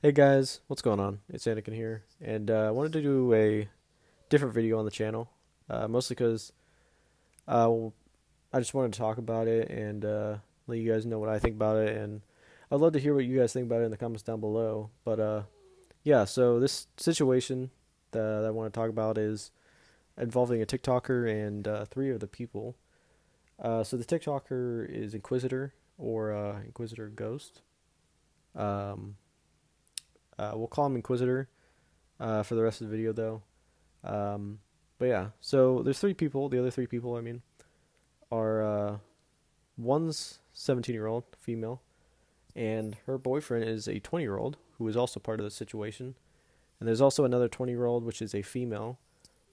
Hey guys, what's going on? It's Anakin here, and I wanted to do a different video on the channel, mostly because uh, I just wanted to talk about it and let you guys know what I think about it, and I'd love to hear what you guys think about it in the comments down below. But yeah, so this situation that I want to talk about is involving a TikToker and three of the people. So the TikToker is Inquisitor or Inquisitor Ghost. Um, we'll call him Inquisitor for the rest of the video though. Um, but yeah, so there's three people. The other three people, I mean, are one's 17-year-old female, and her boyfriend is a 20-year-old who is also part of the situation. And there's also another 20-year-old, which is a female,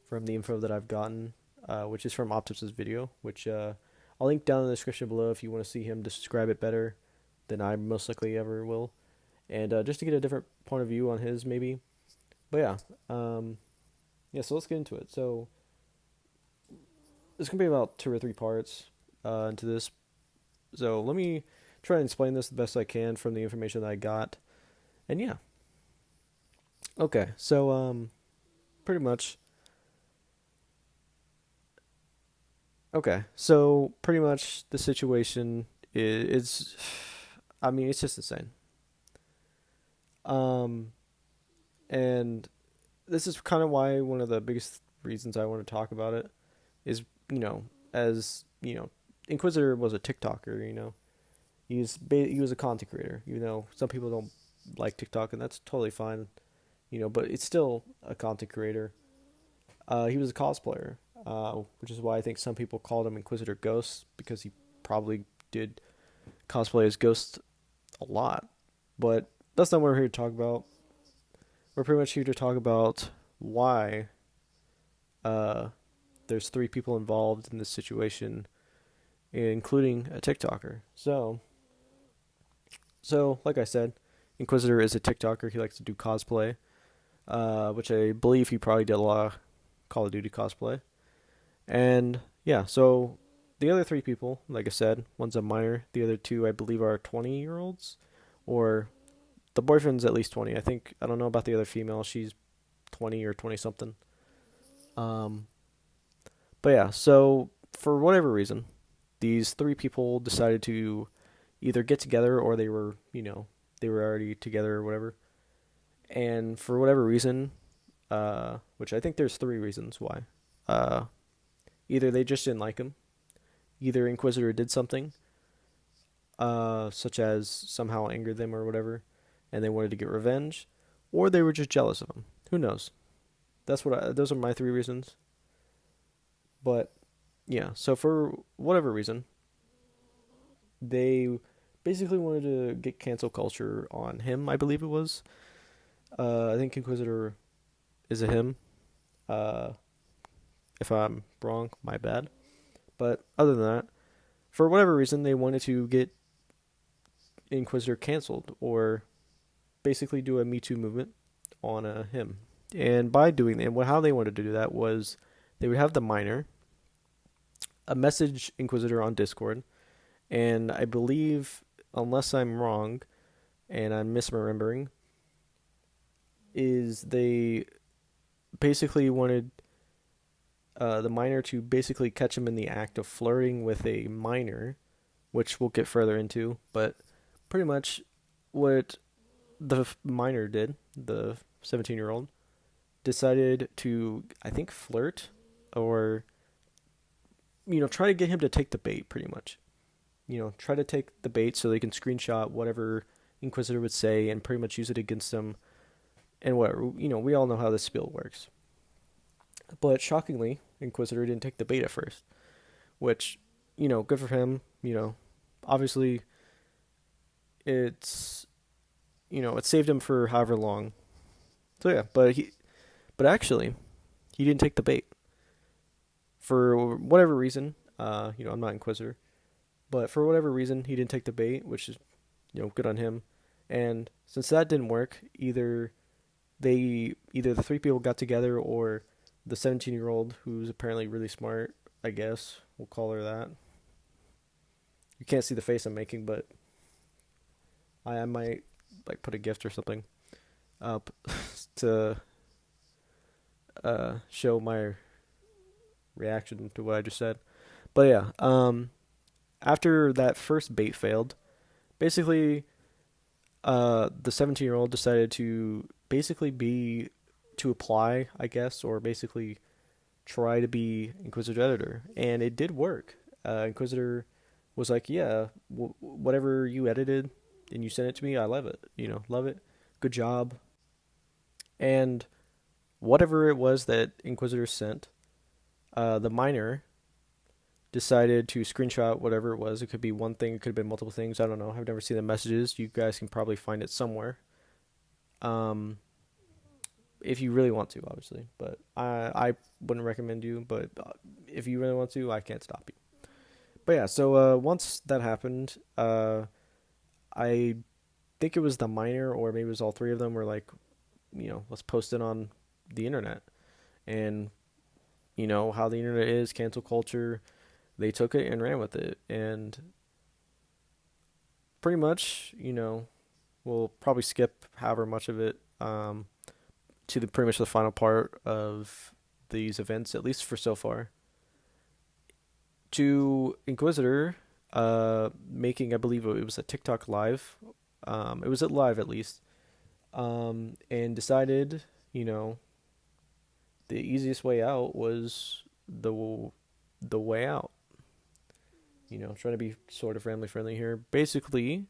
from the info that I've gotten, which is from Optimus' video, which I'll link down in the description below if you want to see him describe it better than I most likely ever will, and just to get a different point of view on his maybe. But yeah, yeah. So let's get into it. So there's gonna be about two or three parts into this. So let me try and explain this the best I can from the information that I got. And yeah, okay. So pretty much. Okay, so pretty much the situation is, I mean, it's just insane. Um, and this is kind of why one of the biggest reasons I want to talk about it is, as Inquisitor was a TikToker. He was a content creator. Some people don't like TikTok, and that's totally fine. But it's still a content creator. He was a cosplayer, which is why I think some people called him Inquisitor Ghost because he probably did cosplay as Ghost a lot. But that's not what we're here to talk about. We're pretty much here to talk about why uh, there's three people involved in this situation, including a TikToker. So like I said, Inquisitor is a TikToker. He likes to do cosplay, which I believe he probably did a lot of Call of Duty cosplay. And yeah, so the other three people, like I said, one's a minor. The other two, I believe, are 20-year-olds, or the boyfriend's at least 20. I don't know about the other female. She's 20 or 20 something. Um, but yeah, so for whatever reason, these three people decided to either get together or they were already together or whatever. And for whatever reason, which I think there's three reasons why. Uh, Either they just didn't like him, either Inquisitor did something, such as somehow angered them or whatever, and they wanted to get revenge, or they were just jealous of him. Who knows? Those are my three reasons. But yeah, so for whatever reason, they basically wanted to get cancel culture on him. I believe it was. I think Inquisitor is a him. Uh, if I'm wrong, my bad. But other than that, for whatever reason, they wanted to get Inquisitor canceled or basically do a Me Too movement on him. And by doing that, how they wanted to do that was they would have the minor a message Inquisitor on Discord, and I believe, unless I'm wrong and I'm misremembering, is they basically wanted the minor to basically catch him in the act of flirting with a minor, which we'll get further into. But pretty much what the minor did, the 17-year-old, decided to, I think, flirt or, try to get him to take the bait, pretty much. Try to take the bait so they can screenshot whatever Inquisitor would say and pretty much use it against him. And whatever, we all know how this spiel works. But shockingly, Inquisitor didn't take the bait at first, which, good for him. Obviously, it's, it saved him for however long. So yeah, but actually, he didn't take the bait for whatever reason. I'm not Inquisitor, but for whatever reason, he didn't take the bait, which is, good on him. And since that didn't work, either the three people got together or the 17-year-old, who's apparently really smart, I guess we'll call her that. You can't see the face I'm making, but I might like put a gift or something. up to show my reaction to what I just said. But yeah, after that first bait failed, basically, the 17-year-old decided to basically be to apply, I guess, or basically try to be Inquisitor editor, and it did work. Inquisitor was like, "Yeah, whatever you edited and you sent it to me, I love it. Love it. Good job." And whatever it was that Inquisitor sent, the miner decided to screenshot whatever it was. It could be one thing, it could have been multiple things. I don't know. I've never seen the messages. You guys can probably find it somewhere. Um, if you really want to, obviously. But I wouldn't recommend you. But if you really want to, I can't stop you. But yeah, so once that happened, I think it was the miner, or maybe it was all three of them, were like, let's post it on the internet. And how the internet is, cancel culture. They took it and ran with it. And pretty much, we'll probably skip however much of it to the pretty much the final part of these events, at least for so far. To Inquisitor, making, I believe it was a TikTok live. It was at live at least, and decided, the easiest way out was the way out. Trying to be sort of family friendly here. Basically,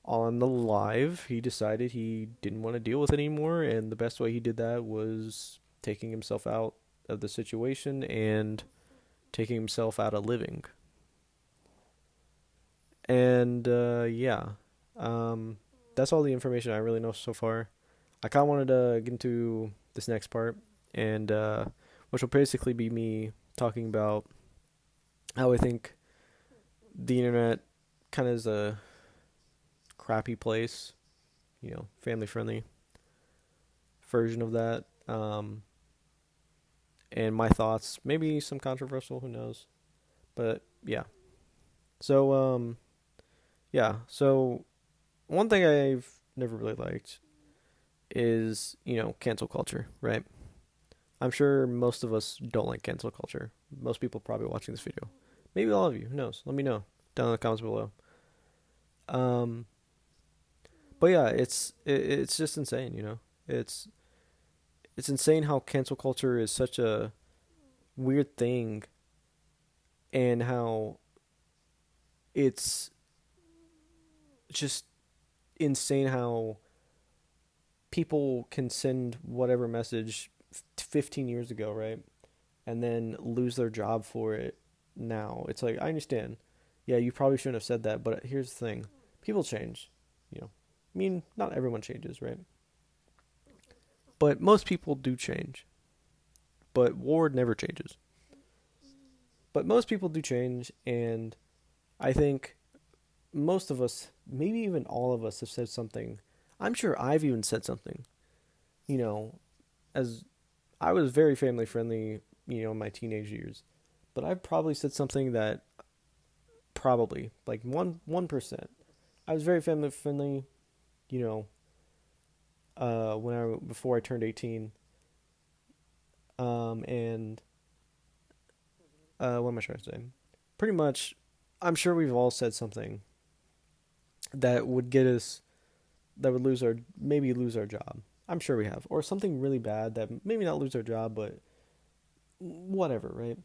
on the live, he decided he didn't want to deal with it anymore, and the best way he did that was taking himself out of the situation and taking himself out of living. And yeah, that's all the information I really know so far. I kind of wanted to get into this next part, and which will basically be me talking about how I think the internet kind of is a crappy place, family friendly version of that. And my thoughts, maybe some controversial, who knows? But yeah. So yeah. So one thing I've never really liked is, cancel culture, right? I'm sure most of us don't like cancel culture. Most people probably watching this video. Maybe all of you, who knows? Let me know down in the comments below. Um but yeah, it's just insane, It's insane how cancel culture is such a weird thing, and how it's just insane how people can send whatever message 15 years ago, right? And then lose their job for it now. It's like, I understand. Yeah, you probably shouldn't have said that, but here's the thing. People change, you know. I mean, not everyone changes, right? But most people do change. But Ward never changes. But most people do change, and I think most of us, maybe even all of us, have said something. I'm sure I've even said something, you know, as I was very family friendly, in my teenage years. But I've probably said something that probably like 1%. I was very family friendly, you know, when I before I turned 18. And what am I trying to say? Pretty much, I'm sure we've all said something that would get us, that would maybe lose our job. I'm sure we have, or something really bad that maybe not lose our job, but whatever, right?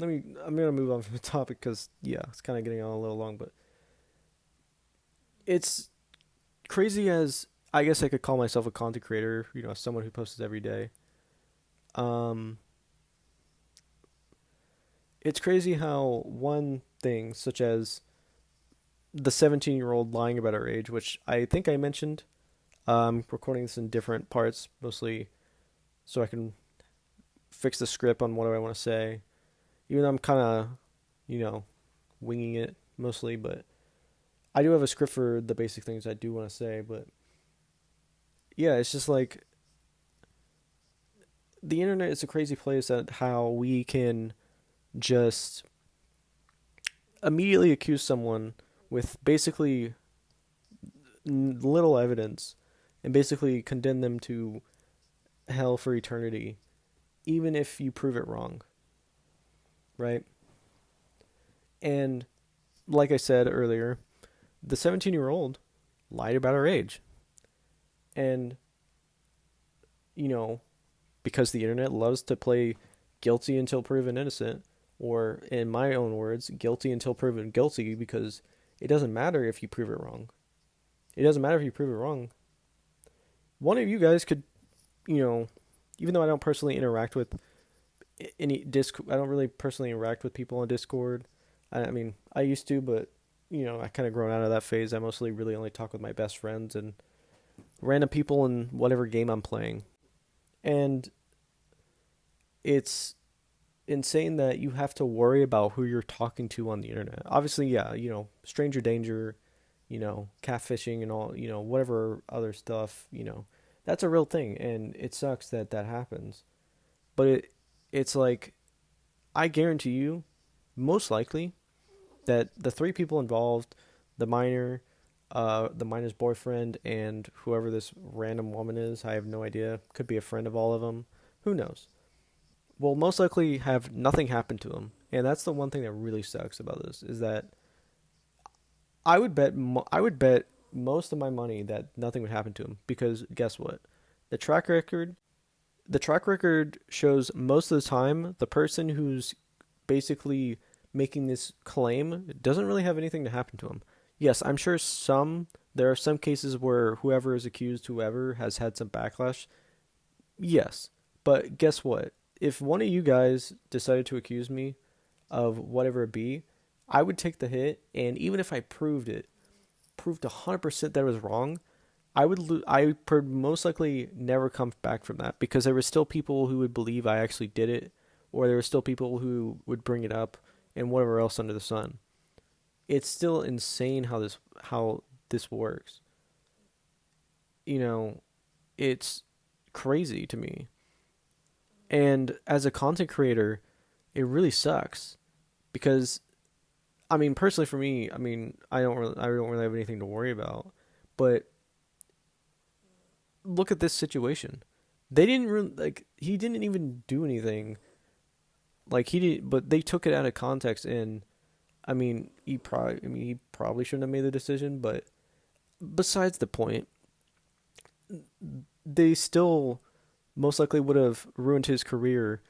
I'm gonna move on from the topic because yeah, it's kind of getting on a little long, but it's crazy as I guess I could call myself a content creator, someone who posts every day. Um, it's crazy how one thing such as the 17-year-old lying about her age, which I think I mentioned. I'm recording this in different parts, mostly so I can fix the script on what I want to say. Even though I'm kind of, winging it mostly, but I do have a script for the basic things I do want to say. But yeah, it's just like the internet is a crazy place at how we can just immediately accuse someone with basically little evidence and basically condemn them to hell for eternity, even if you prove it wrong, right? And like I said earlier, the 17-year-old lied about her age. And, you know, because the internet loves to play guilty until proven innocent, or in my own words, guilty until proven guilty, because it doesn't matter if you prove it wrong. It doesn't matter if you prove it wrong. One of you guys could, you know, even though I don't personally interact with any I don't really personally interact with people on Discord. I mean, I used to, but I kind of grown out of that phase. I mostly really only talk with my best friends and random people in whatever game I'm playing. And it's insane that you have to worry about who you're talking to on the internet. Obviously, yeah, stranger danger, catfishing and all, whatever other stuff, that's a real thing, and it sucks that that happens. But it's like, I guarantee you, most likely, that the three people involved, the minor, the minor's boyfriend, and whoever this random woman is, I have no idea. Could be a friend of all of them. Who knows? Will most likely have nothing happen to him, and that's the one thing that really sucks about this is that I would bet most of my money that nothing would happen to him because guess what? The track record the track record shows most of the time the person who's basically making this claim doesn't really have anything to happen to him. Yes, I'm sure there are some cases where whoever is accused, whoever has had some backlash. Yes, but guess what? If one of you guys decided to accuse me of whatever it be, I would take the hit, and even if I proved 100% that it was wrong, I would most likely never come back from that because there were still people who would believe I actually did it, or there were still people who would bring it up, and whatever else under the sun. It's still insane how this works. You know, it's crazy to me. And as a content creator, it really sucks because I mean, personally for me, I mean, I don't really have anything to worry about. But look at this situation. They didn't really, like he didn't even do anything. Like he did, but they took it out of context and he probably shouldn't have made the decision, but besides the point, they still most likely would have ruined his career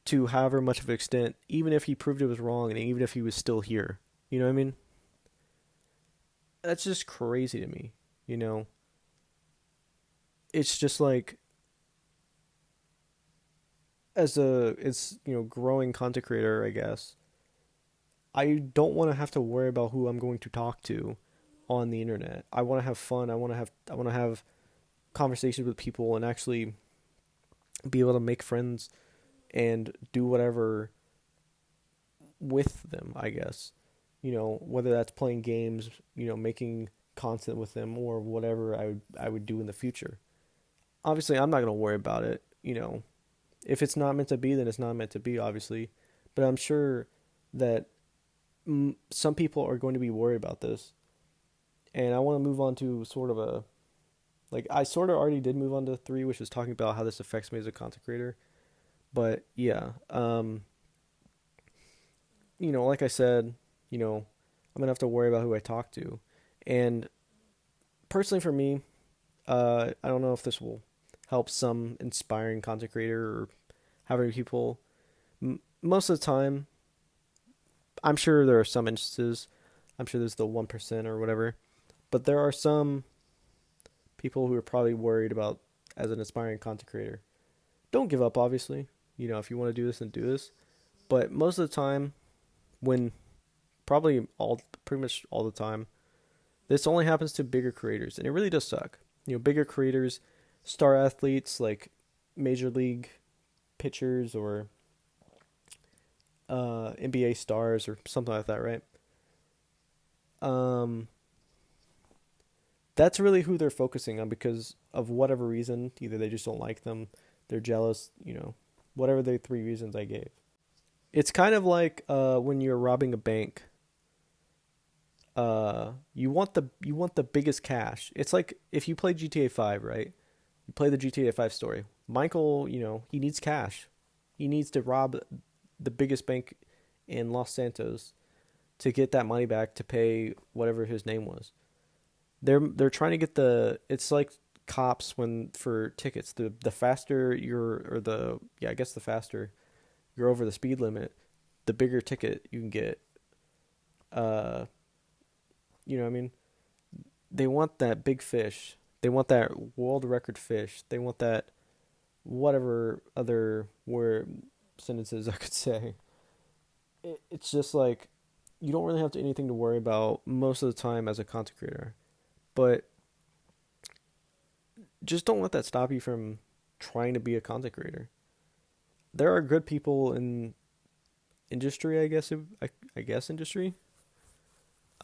to however much of an extent, even if he proved it was wrong and even if he was still here. You know what I mean? That's just crazy to me, you know? It's just like growing content creator, I guess. I don't want to have to worry about who I'm going to talk to on the internet. I want to have fun. I want to have conversations with people and actually be able to make friends and do whatever with them, I guess. Whether that's playing games, making content with them or whatever I would do in the future. Obviously, I'm not going to worry about it, If it's not meant to be, then it's not meant to be, obviously. But I'm sure that some people are going to be worried about this. And I want to move on to I sort of already did move on to 3, which is talking about how this affects me as a content creator. But yeah, like I said, I'm gonna have to worry about who I talk to, and personally for me, I don't know if this will help some inspiring content creator or having people. Most of the time, I'm sure there are some instances. I'm sure there's the 1% or whatever, but there are some people who are probably worried about as an aspiring content creator. Don't give up, obviously. If you want to do this, then do this. But most of the time, when pretty much all the time, this only happens to bigger creators, and it really does suck. Bigger creators, star athletes like major league pitchers or NBA stars or something like that, right? That's really who they're focusing on because of whatever reason. Either they just don't like them, they're jealous, whatever the 3 reasons I gave. It's kind of like when you're robbing a bank. you want the biggest cash. It's like if you play GTA 5, right? You play the GTA 5 story. Michael, he needs cash. He needs to rob the biggest bank in Los Santos to get that money back to pay whatever his name was. They're trying to get it's like cops when for tickets. The faster you're or the yeah, I guess the faster you're over the speed limit, the bigger ticket you can get. Uh you know what I mean? They want that big fish. They want that world record fish. They want that whatever other word sentences I could say. It's just like you don't really have anything to worry about most of the time as a content creator. But just don't let that stop you from trying to be a content creator. There are good people in industry, I guess. I guess industry.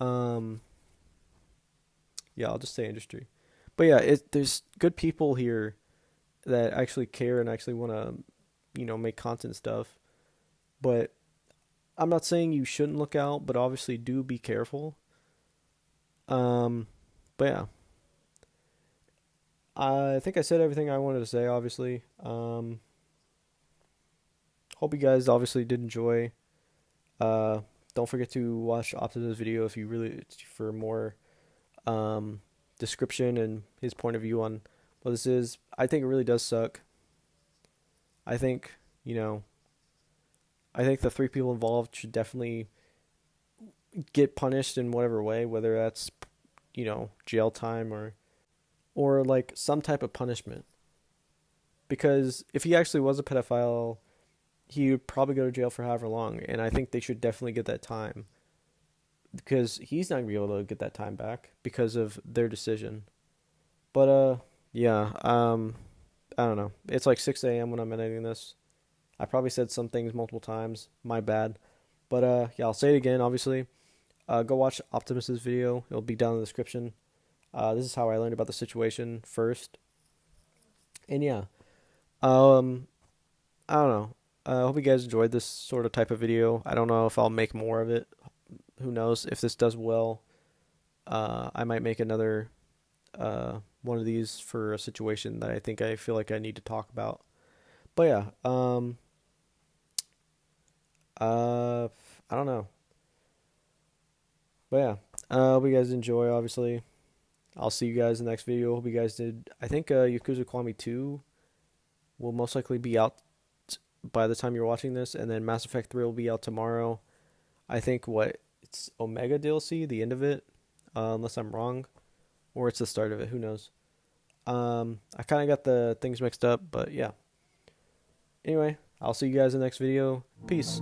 Um, yeah, I'll just say industry. But yeah, there's good people here that actually care and actually want to, make content stuff. But I'm not saying you shouldn't look out, but obviously do be careful. Um, but yeah, I think I said everything I wanted to say. Obviously, hope you guys obviously did enjoy. Uh, don't forget to watch Optimus' video if you really for more um, description and his point of view on what this is. I think it really does suck. I think I think the three people involved should definitely get punished in whatever way, whether that's jail time or like some type of punishment. Because if he actually was a pedophile, he would probably go to jail for however long, and I think they should definitely get that time because he's not gonna be able to get that time back because of their decision. But yeah, I don't know. It's like 6 a.m. when I'm editing this. I probably said some things multiple times. My bad. But yeah, I'll say it again. Obviously, go watch Optimus's video. It'll be down in the description. This is how I learned about the situation first. And yeah, um, I don't know. I hope you guys enjoyed this sort of type of video. I don't know if I'll make more of it. Who knows if this does well? I might make another one of these for a situation that I feel like I need to talk about. But yeah, uh, I don't know. But yeah, hope you guys enjoy. Obviously, I'll see you guys in the next video. Hope you guys did. I think Yakuza Kiwami 2 will most likely be out by the time you're watching this, and then Mass Effect 3 will be out tomorrow. I think it's Omega DLC, the end of it, unless I'm wrong, or it's the start of it. Who knows? I kind of got the things mixed up, but yeah. Anyway, I'll see you guys in the next video. Peace.